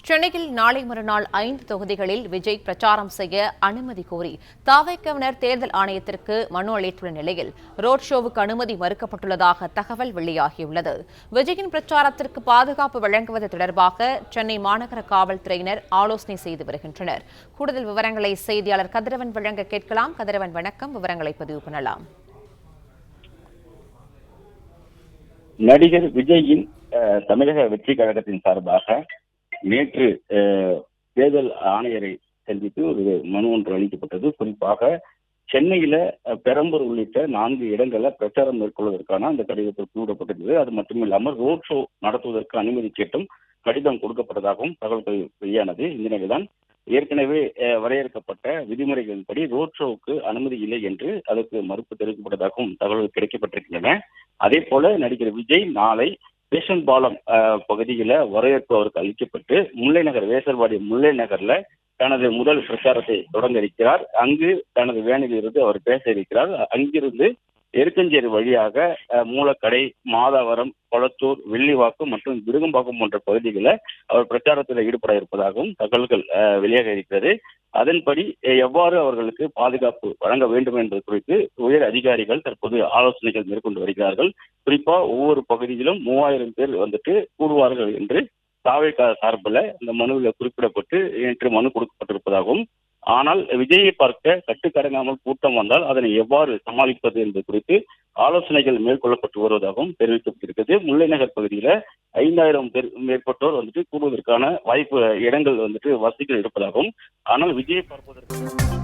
சென்னையில் நாளை மறுநாள் 5 தொகுதிகளில் விஜய் பிரச்சாரம் செய்ய அனுமதி கோரி தவிகவினர் தேர்தல் ஆணையத்திற்கு மனு அளித்துள்ள நிலையில் ரோட் ஷோவுக்கு அனுமதி மறுக்கப்பட்டுள்ளதாக தகவல் வெளியாகியுள்ளது. விஜயின் பிரச்சாரத்திற்கு பாதுகாப்பு வழங்குவது தொடர்பாக சென்னை மாநகர காவல்துறையினர் ஆலோசனை செய்து வருகின்றனர். கூடுதல் விவரங்களை செய்தியாளர் கதிரவன் வழங்க கேட்கலாம். கதிரவன், வணக்கம். விவரங்களை பதிவு பண்ணலாம். நடிகர் விஜயின் தமிழக வெற்றி கழகத்தின் சார்பாக நேற்று தேர்தல் ஆணையரை சந்தித்து ஒரு மனு ஒன்று அளிக்கப்பட்டது. குறிப்பாக சென்னையில பெரம்பூர் உள்ளிட்ட 4 இடங்களில் பிரச்சாரம் மேற்கொள்வதற்கான அந்த கடிதத்தில் கூறப்பட்டிருந்தது. அது மட்டுமில்லாமல் ரோட் ஷோ நடத்துவதற்கு அனுமதி கேட்டும் கடிதம் கொடுக்கப்பட்டதாகவும் தகவல்கள் வெளியானது. இந்த நிலைதான் ஏற்கனவே வரையறுக்கப்பட்ட விதிமுறைகளின்படி ரோட் ஷோவுக்கு அனுமதி இல்லை என்று அதற்கு மறுப்பு தெரிவிக்கப்பட்டதாகவும் தகவல்கள் கிடைக்கப்பட்டிருக்கின்றன. அதே போல நடிகர் விஜய் நாளை ரேஷன் பாலம் பகுதியில வரவேற்பு அவருக்கு அளிக்கப்பட்டு முல்லை நகர் வேசர்வாடி முல்லை நகர்ல தனது முதல் பிரச்சாரத்தை தொடங்க இருக்கிறார். அங்கு தனது வேனில் இருந்து அவர் பேச இருக்கிறார். அங்கிருந்து எருக்கஞ்சேரி வழியாக மூலக்கடை, மாதாவரம், கொளத்தூர், வெள்ளிவாக்கம் மற்றும் விருகம்பாக்கம் போன்ற பகுதிகளில் அவர் பிரச்சாரத்தில் ஈடுபட இருப்பதாகவும் தகவல்கள் வெளியாக இருக்கிறது. அதன்படி எவ்வாறு அவர்களுக்கு பாதுகாப்பு வழங்க வேண்டும் என்பது குறித்து உயர் அதிகாரிகள் தற்போது ஆலோசனைகள் மேற்கொண்டு வருகிறார்கள். குறிப்பா ஒவ்வொரு பகுதியிலும் 3000 பேர் கூடுவார்கள் என்று தவிக சார்பில் இந்த மனுவில் குறிப்பிடப்பட்டு நேற்று மனு கொடுக்கப்பட்டிருப்பதாகவும், ஆனால் விஜயை பார்க்க கட்டுக்கடங்காமல் கூட்டம் வந்தால் அதனை எவ்வாறு சமாளிப்பது என்பது குறித்து ஆலோசனைகள் மேற்கொள்ளப்பட்டு வருவதாகவும் தெரிவிக்கப்பட்டிருக்கிறது. முல்லை நகர் பகுதியில 5000 பேர் மேற்பட்டோர் கூடுவதற்கான வாய்ப்பு இடங்கள் வசதிகள் இருப்பதாகவும், ஆனால் விஜயை பார்ப்பதற்கு